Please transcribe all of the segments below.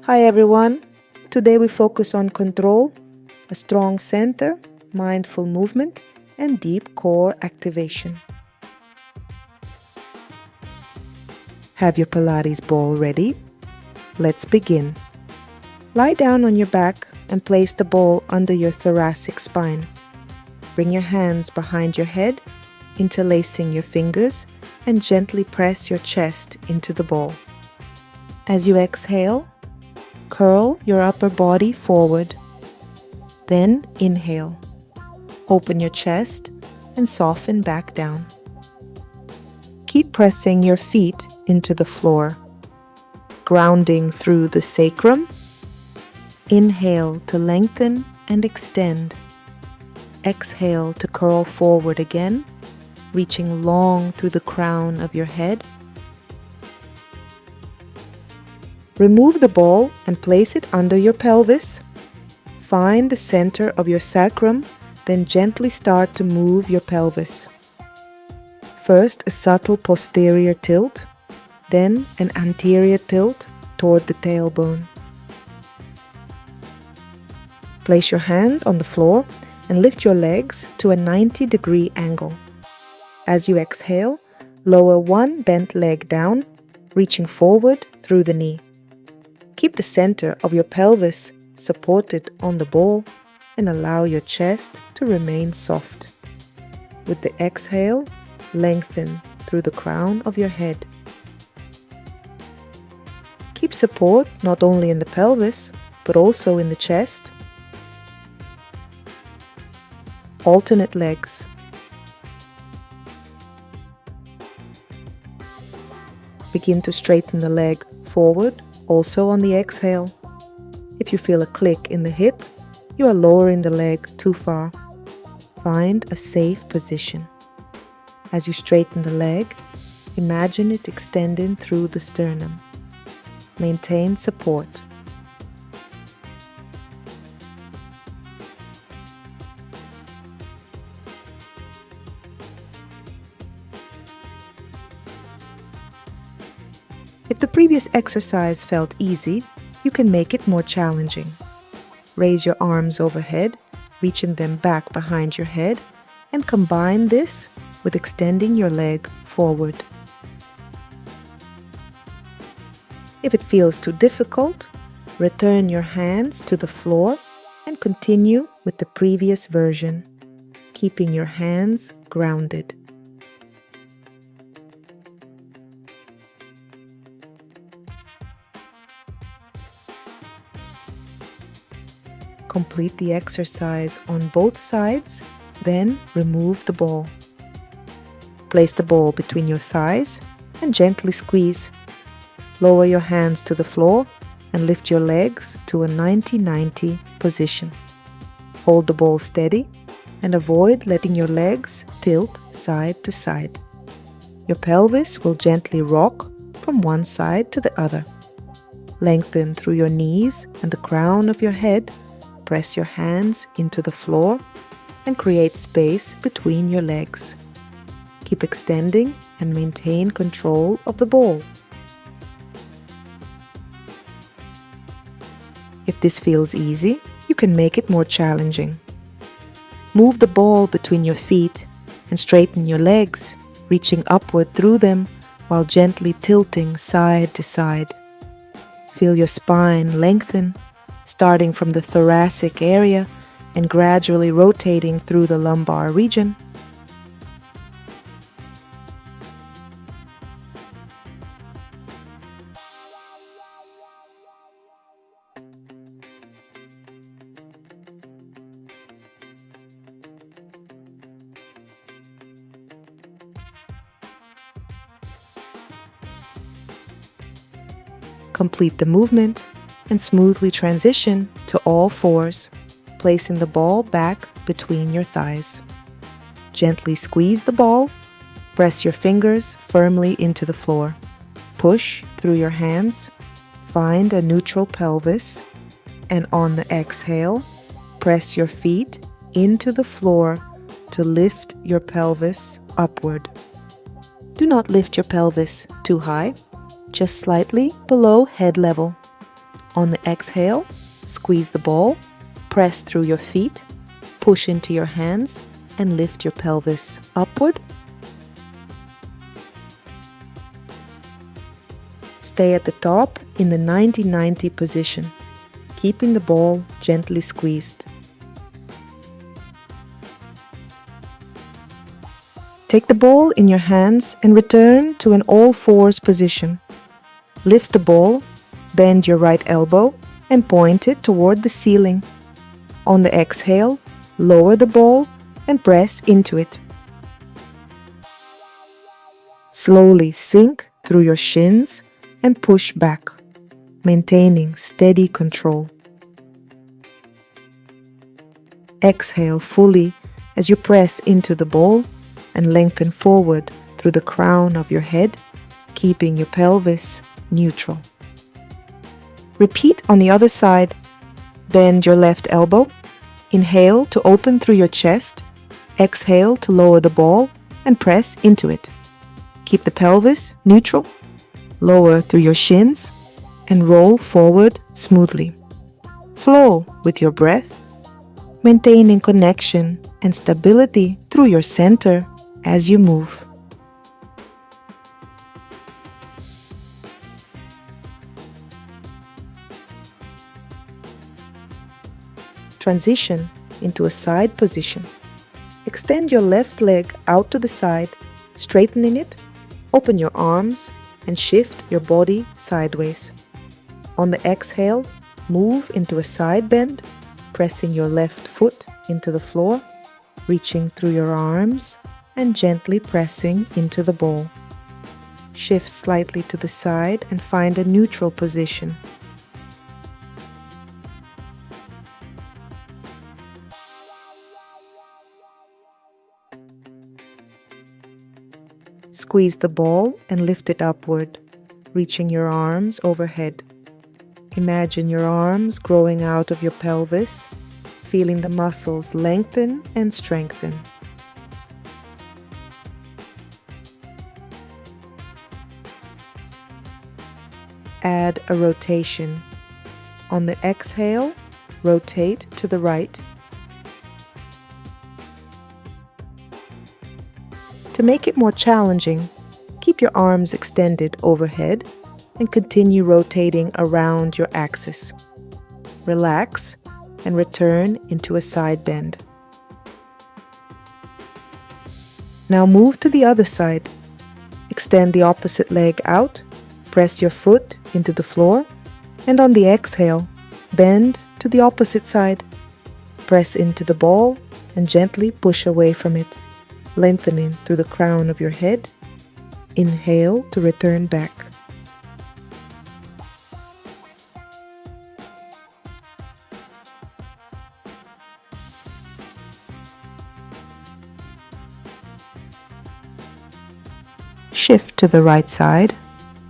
Hi everyone, today we focus on control, a strong center, mindful movement, and deep core activation. Have your Pilates ball ready? Let's begin. Lie down on your back and place the ball under your thoracic spine. Bring your hands behind your head, interlacing your fingers, and gently press your chest into the ball. As you exhale, curl your upper body forward. Then inhale. Open your chest and soften back down. Keep pressing your feet into the floor, grounding through the sacrum. Inhale to lengthen and extend. Exhale to curl forward again, reaching long through the crown of your head. Remove the ball and place it under your pelvis. Find the center of your sacrum, then gently start to move your pelvis. First a subtle posterior tilt, then an anterior tilt toward the tailbone. Place your hands on the floor and lift your legs to a 90-degree angle. As you exhale, lower one bent leg down, reaching forward through the knee. Keep the center of your pelvis supported on the ball and allow your chest to remain soft. With the exhale, lengthen through the crown of your head. Keep support not only in the pelvis, but also in the chest. Alternate legs. Begin to straighten the leg forward, also on the exhale. If you feel a click in the hip, you are lowering the leg too far. Find a safe position. As you straighten the leg, imagine it extending through the sternum. Maintain support. If the previous exercise felt easy, you can make it more challenging. Raise your arms overhead, reaching them back behind your head, and combine this with extending your leg forward. If it feels too difficult, return your hands to the floor and continue with the previous version, keeping your hands grounded. Complete the exercise on both sides, then remove the ball. Place the ball between your thighs and gently squeeze. Lower your hands to the floor and lift your legs to a 90-90 position. Hold the ball steady and avoid letting your legs tilt side to side. Your pelvis will gently rock from one side to the other. Lengthen through your knees and the crown of your head. Press your hands into the floor and create space between your legs. Keep extending and maintain control of the ball. If this feels easy, you can make it more challenging. Move the ball between your feet and straighten your legs, reaching upward through them while gently tilting side to side. Feel your spine lengthen, starting from the thoracic area and gradually rotating through the lumbar region. Complete the movement and smoothly transition to all fours, placing the ball back between your thighs. Gently squeeze the ball, press your fingers firmly into the floor. Push through your hands, find a neutral pelvis, and on the exhale, press your feet into the floor to lift your pelvis upward. Do not lift your pelvis too high, just slightly below head level. On the exhale, squeeze the ball, press through your feet, push into your hands, and lift your pelvis upward. Stay at the top in the 90-90 position, keeping the ball gently squeezed. Take the ball in your hands and return to an all-fours position. Lift the ball, bend your right elbow, and point it toward the ceiling. On the exhale, lower the ball and press into it. Slowly sink through your shins and push back, maintaining steady control. Exhale fully as you press into the ball and lengthen forward through the crown of your head, keeping your pelvis neutral. Repeat on the other side. Bend your left elbow. Inhale to open through your chest. Exhale to lower the ball and press into it. Keep the pelvis neutral. Lower through your shins and roll forward smoothly. Flow with your breath, maintaining connection and stability through your center as you move. Transition into a side position. Extend your left leg out to the side, straightening it, open your arms, and shift your body sideways. On the exhale, move into a side bend, pressing your left foot into the floor, reaching through your arms, and gently pressing into the ball. Shift slightly to the side and find a neutral position. Squeeze the ball and lift it upward, reaching your arms overhead. Imagine your arms growing out of your pelvis, feeling the muscles lengthen and strengthen. Add a rotation. On the exhale, rotate to the right. To make it more challenging, keep your arms extended overhead and continue rotating around your axis. Relax and return into a side bend. Now move to the other side. Extend the opposite leg out, press your foot into the floor, and on the exhale, bend to the opposite side. Press into the ball and gently push away from it, lengthening through the crown of your head. Inhale to return back. Shift to the right side.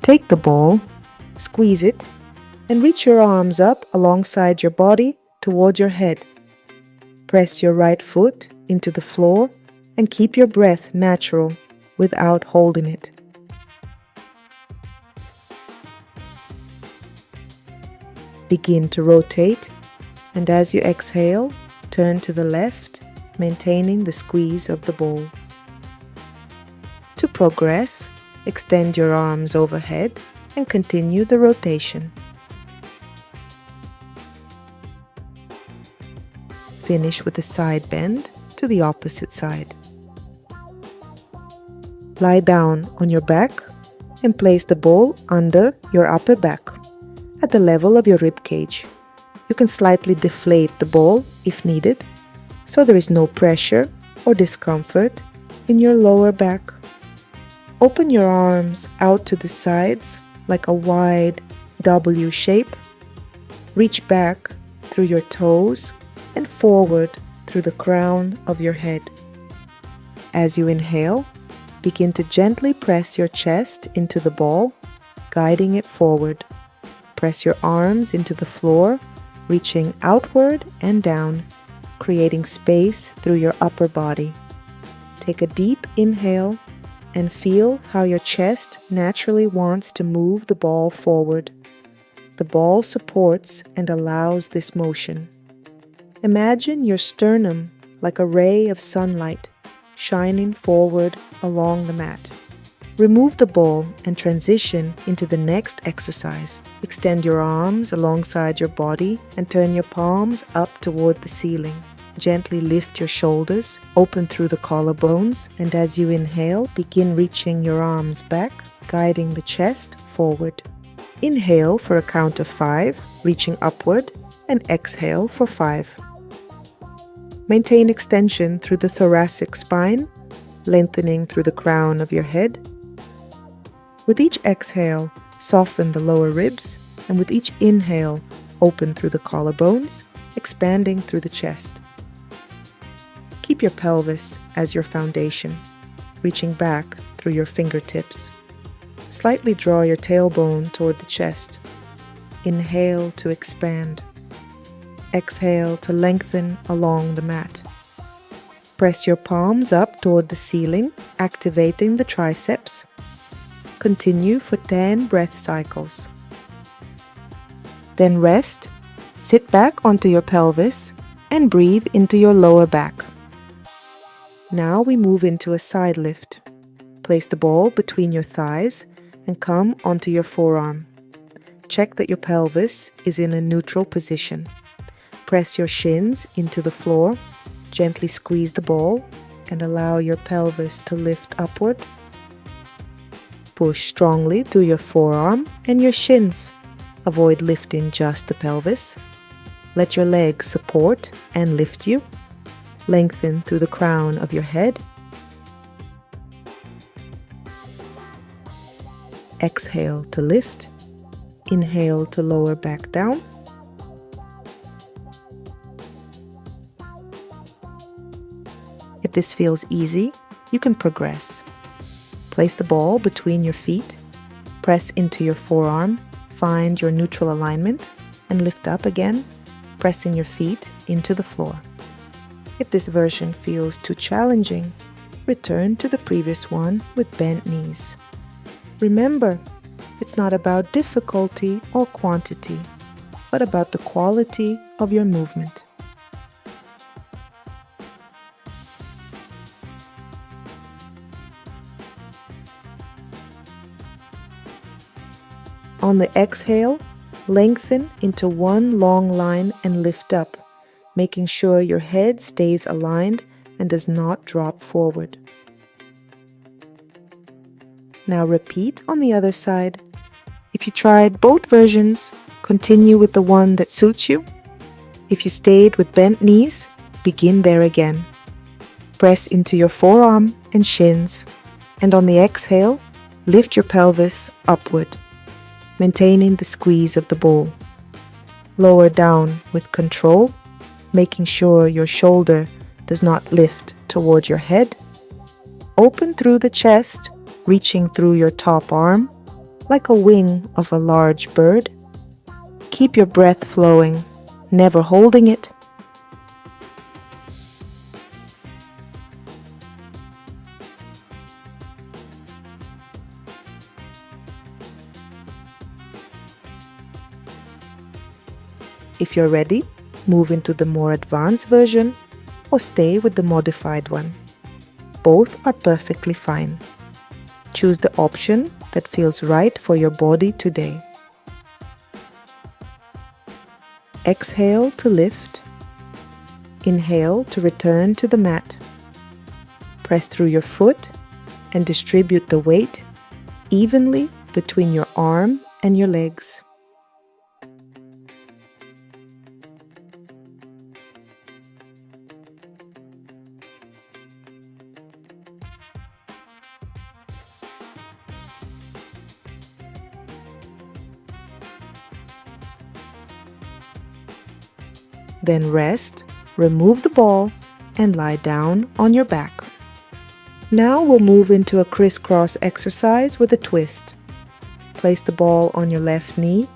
Take the ball, squeeze it, and reach your arms up alongside your body toward your head. Press your right foot into the floor and keep your breath natural without holding it. Begin to rotate, and as you exhale, turn to the left, maintaining the squeeze of the ball. To progress, extend your arms overhead and continue the rotation. Finish with a side bend to the opposite side. Lie down on your back and place the ball under your upper back at the level of your ribcage. You can slightly deflate the ball if needed, so there is no pressure or discomfort in your lower back. Open your arms out to the sides like a wide W shape. Reach back through your toes and forward through the crown of your head. As you inhale, begin to gently press your chest into the ball, guiding it forward. Press your arms into the floor, reaching outward and down, creating space through your upper body. Take a deep inhale and feel how your chest naturally wants to move the ball forward. The ball supports and allows this motion. Imagine your sternum like a ray of sunlight shining forward along the mat. Remove the ball and transition into the next exercise. Extend your arms alongside your body and turn your palms up toward the ceiling. Gently lift your shoulders, open through the collarbones, and as you inhale, begin reaching your arms back, guiding the chest forward. Inhale for a count of 5, reaching upward, and exhale for 5. Maintain extension through the thoracic spine, lengthening through the crown of your head. With each exhale, soften the lower ribs, and with each inhale, open through the collarbones, expanding through the chest. Keep your pelvis as your foundation, reaching back through your fingertips. Slightly draw your tailbone toward the chest. Inhale to expand. Exhale to lengthen along the mat. Press your palms up toward the ceiling, activating the triceps. Continue for 10 breath cycles. Then rest, sit back onto your pelvis, and breathe into your lower back. Now we move into a side lift. Place the ball between your thighs and come onto your forearm. Check that your pelvis is in a neutral position. Press your shins into the floor, gently squeeze the ball, and allow your pelvis to lift upward. Push strongly through your forearm and your shins. Avoid lifting just the pelvis. Let your legs support and lift you. Lengthen through the crown of your head. Exhale to lift. Inhale to lower back down. If this feels easy, you can progress. Place the ball between your feet, press into your forearm, find your neutral alignment, and lift up again, pressing your feet into the floor. If this version feels too challenging, return to the previous one with bent knees. Remember, it's not about difficulty or quantity, but about the quality of your movement. On the exhale, lengthen into one long line and lift up, making sure your head stays aligned and does not drop forward. Now repeat on the other side. If you tried both versions, continue with the one that suits you. If you stayed with bent knees, begin there again. Press into your forearm and shins, and on the exhale, lift your pelvis upward, maintaining the squeeze of the ball. Lower down with control, making sure your shoulder does not lift toward your head. Open through the chest, reaching through your top arm, like a wing of a large bird. Keep your breath flowing, never holding it. If you're ready, move into the more advanced version or stay with the modified one. Both are perfectly fine. Choose the option that feels right for your body today. Exhale to lift. Inhale to return to the mat. Press through your foot and distribute the weight evenly between your arm and your legs. Then rest, remove the ball, and lie down on your back. Now we'll move into a crisscross exercise with a twist. Place the ball on your left knee,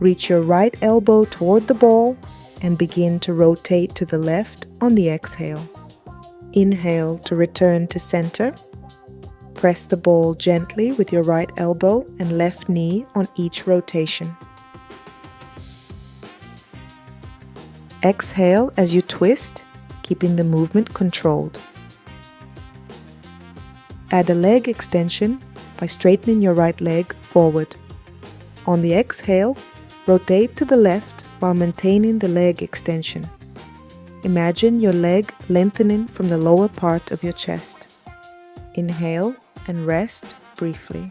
reach your right elbow toward the ball, and begin to rotate to the left on the exhale. Inhale to return to center. Press the ball gently with your right elbow and left knee on each rotation. Exhale as you twist, keeping the movement controlled. Add a leg extension by straightening your right leg forward. On the exhale, rotate to the left while maintaining the leg extension. Imagine your leg lengthening from the lower part of your chest. Inhale and rest briefly.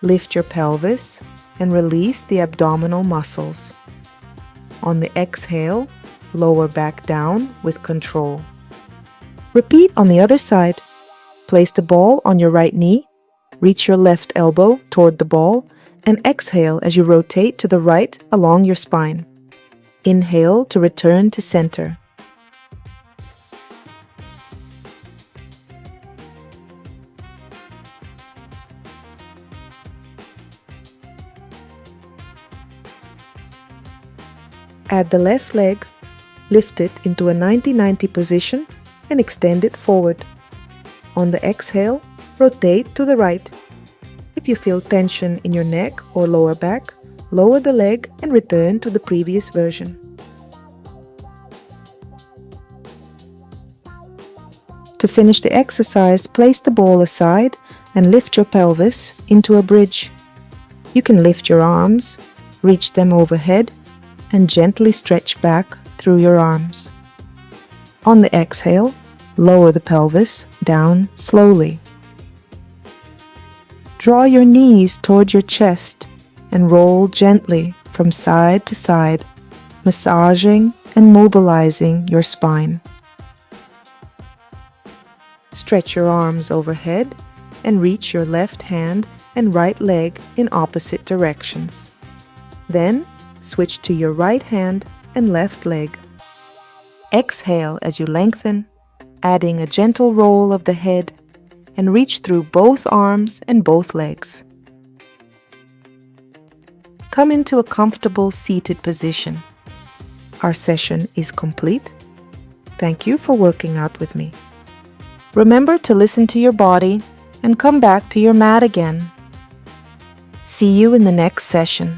Lift your pelvis and release the abdominal muscles. On the exhale, lower back down with control. Repeat on the other side. Place the ball on your right knee, reach your left elbow toward the ball, and exhale as you rotate to the right along your spine. Inhale to return to center. Add the left leg, lift it into a 90-90 position and extend it forward. On the exhale, rotate to the right. If you feel tension in your neck or lower back, lower the leg and return to the previous version. To finish the exercise, place the ball aside and lift your pelvis into a bridge. You can lift your arms, reach them overhead, and gently stretch back through your arms. On the exhale, lower the pelvis down slowly. Draw your knees toward your chest and roll gently from side to side, massaging and mobilizing your spine. Stretch your arms overhead and reach your left hand and right leg in opposite directions. Then, switch to your right hand and left leg. Exhale as you lengthen, adding a gentle roll of the head, and reach through both arms and both legs. Come into a comfortable seated position. Our session is complete. Thank you for working out with me. Remember to listen to your body and come back to your mat again. See you in the next session.